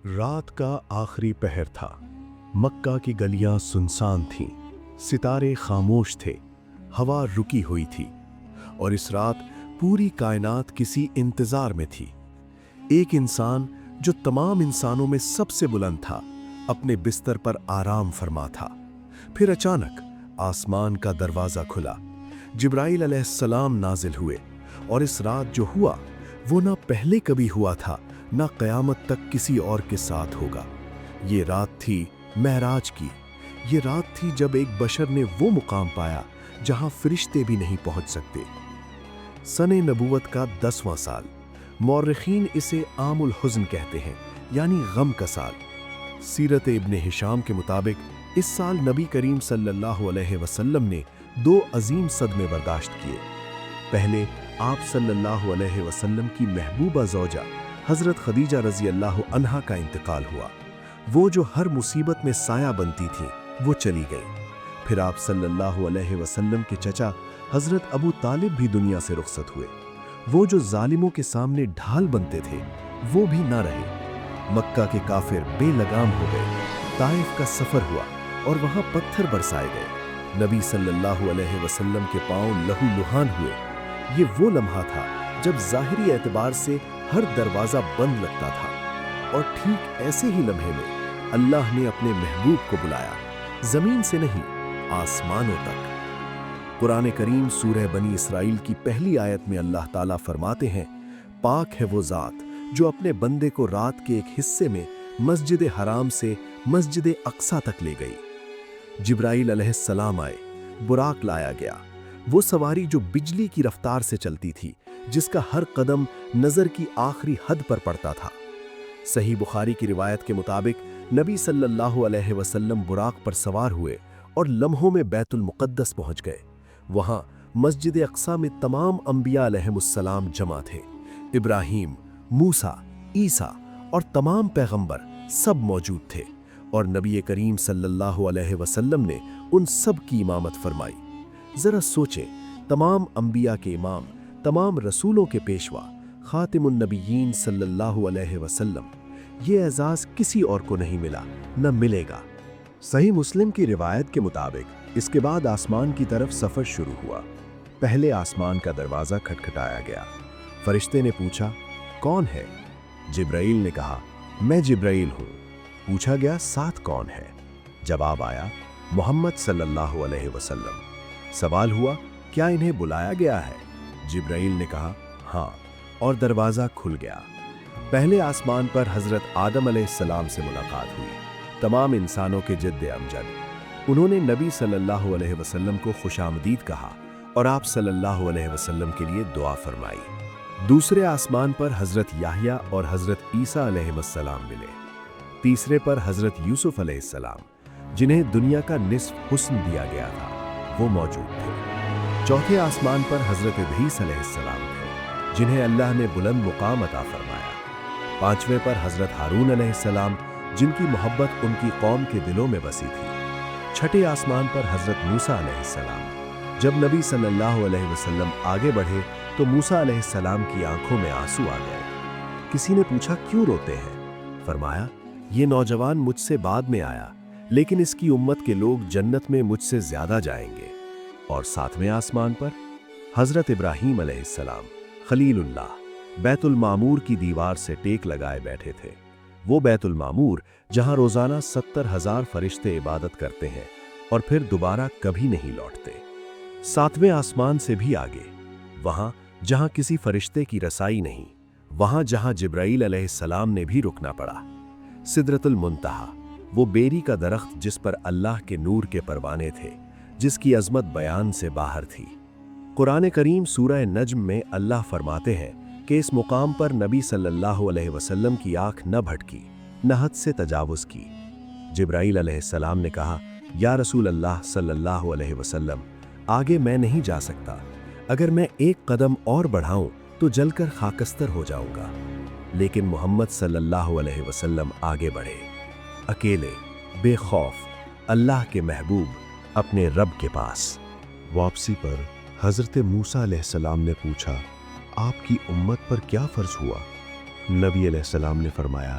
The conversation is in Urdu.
رات کا آخری پہر تھا۔ مکہ کی گلیاں سنسان تھیں، ستارے خاموش تھے، ہوا رکی ہوئی تھی، اور اس رات پوری کائنات کسی انتظار میں تھی۔ ایک انسان جو تمام انسانوں میں سب سے بلند تھا، اپنے بستر پر آرام فرما تھا۔ پھر اچانک آسمان کا دروازہ کھلا، جبرائیل علیہ السلام نازل ہوئے، اور اس رات جو ہوا وہ نہ پہلے کبھی ہوا تھا، نہ قیامت تک کسی اور کے ساتھ ہوگا۔ یہ رات تھی معراج کی۔ یہ رات تھی جب ایک بشر نے وہ مقام پایا جہاں فرشتے بھی نہیں پہنچ سکتے۔ سن نبوت کا 10واں سال، مورخین اسے عام الحزن کہتے ہیں، یعنی غم کا سال۔ سیرت ابن ہشام کے مطابق اس سال نبی کریم صلی اللہ علیہ وسلم نے 2 عظیم صدمے برداشت کیے۔ پہلے آپ صلی اللہ علیہ وسلم کی محبوبہ زوجہ حضرت خدیجہ رضی اللہ عنہا کا انتقال ہوا۔ وہ جو ہر مصیبت میں سایہ بنتی تھی، وہ چلی گئی۔ پھر آپ صلی اللہ علیہ وسلم کے چچا حضرت ابو طالب بھی دنیا سے رخصت ہوئے۔ وہ جو ظالموں کے سامنے ڈھال بنتے تھے، وہ بھی نہ رہے۔ مکہ کے کافر بے لگام ہو گئے۔ طائف کا سفر ہوا اور وہاں پتھر برسائے گئے۔ نبی صلی اللہ علیہ وسلم کے پاؤں لہو لہان ہوئے۔ یہ وہ لمحہ تھا جب ظاہری اعتبار سے ہر دروازہ بند لگتا تھا، اور ٹھیک ایسے ہی لمحے میں اللہ نے اپنے محبوب کو بلایا، زمین سے نہیں، آسمانوں تک۔ قرآن کریم سورہ بنی اسرائیل کی پہلی آیت میں اللہ تعالیٰ فرماتے ہیں، پاک ہے وہ ذات جو اپنے بندے کو رات کے ایک حصے میں مسجد حرام سے مسجد اقصیٰ تک لے گئی۔ جبرائیل علیہ السلام آئے، براق لایا گیا، وہ سواری جو بجلی کی رفتار سے چلتی تھی، جس کا ہر قدم نظر کی آخری حد پر پڑتا تھا۔ صحیح بخاری کی روایت کے مطابق نبی صلی اللہ علیہ وسلم براق پر سوار ہوئے اور لمحوں میں بیت المقدس پہنچ گئے۔ وہاں مسجد اقصیٰ میں تمام انبیاء علیہم السلام جمع تھے۔ ابراہیم، موسیٰ، عیسیٰ اور تمام پیغمبر سب موجود تھے، اور نبی کریم صلی اللہ علیہ وسلم نے ان سب کی امامت فرمائی۔ ذرا سوچیں، تمام انبیاء کے امام، تمام رسولوں کے پیشوا، خاتم النبیین صلی اللہ علیہ وسلم، یہ اعزاز کسی اور کو نہیں ملا، نہ ملے گا۔ صحیح مسلم کی روایت کے مطابق اس کے بعد آسمان کی طرف سفر شروع ہوا۔ پہلے آسمان کا دروازہ کھٹکھٹایا گیا۔ فرشتے نے پوچھا، کون ہے؟ جبرائیل نے کہا، میں جبرائیل ہوں۔ پوچھا گیا، ساتھ کون ہے؟ جواب آیا، محمد صلی اللہ علیہ وسلم۔ سوال ہوا، کیا انہیں بلایا گیا ہے؟ جبرائیل نے کہا، ہاں، اور دروازہ کھل گیا۔ پہلے آسمان پر حضرت آدم علیہ السلام سے ملاقات ہوئی، تمام انسانوں کے جد امجد۔ انہوں نے نبی صلی اللہ علیہ وسلم کو خوش آمدید کہا اور آپ صلی اللہ علیہ وسلم کے لیے دعا فرمائی۔ دوسرے آسمان پر حضرت یحییٰ اور حضرت عیسیٰ علیہ السلام ملے۔ تیسرے پر حضرت یوسف علیہ السلام، جنہیں دنیا کا نصف حسن دیا گیا تھا، وہ موجود تھے۔ چوتھے آسمان پر حضرت ادریس علیہ السلام تھے، جنہیں اللہ نے بلند مقام عطا فرمایا۔ پانچویں پر حضرت ہارون علیہ السلام، جن کی محبت ان کی قوم کے دلوں میں بسی تھی۔ چھٹے آسمان پر حضرت موسیٰ علیہ السلام۔ جب نبی صلی اللہ علیہ وسلم آگے بڑھے تو موسیٰ علیہ السلام کی آنکھوں میں آنسو آ گئے۔ کسی نے پوچھا، کیوں روتے ہیں؟ فرمایا، یہ نوجوان مجھ سے بعد میں آیا، لیکن اس کی امت کے لوگ جنت میں مجھ سے زیادہ جائیں گے۔ اور ساتویں آسمان پر حضرت ابراہیم علیہ السلام، خلیل اللہ، بیت المعمور کی دیوار سے ٹیک لگائے بیٹھے تھے۔ وہ بیت المعمور جہاں روزانہ 70,000 فرشتے عبادت کرتے ہیں اور پھر دوبارہ کبھی نہیں لوٹتے۔ ساتویں آسمان سے بھی آگے، وہاں جہاں کسی فرشتے کی رسائی نہیں، وہاں جہاں جبرائیل علیہ السلام نے بھی رکنا پڑا، سدرۃ المنتہا، وہ بیری کا درخت جس پر اللہ کے نور کے پروانے تھے، جس کی عظمت بیان سے باہر تھی۔ قرآن کریم سورہ نجم میں اللہ فرماتے ہیں کہ اس مقام پر نبی صلی اللہ علیہ وسلم کی آنکھ نہ بھٹکی، نہ حد سے تجاوز کی۔ جبرائیل علیہ السلام نے کہا، یا رسول اللہ صلی اللہ علیہ وسلم، آگے میں نہیں جا سکتا، اگر میں ایک قدم اور بڑھاؤں تو جل کر خاکستر ہو جاؤں گا۔ لیکن محمد صلی اللہ علیہ وسلم آگے بڑھے، اکیلے، بے خوف، اللہ کے محبوب، اپنے رب کے پاس۔ واپسی پر حضرت موسیٰ علیہ السلام نے پوچھا، آپ کی امت پر کیا فرض ہوا؟ نبی علیہ السلام نے فرمایا،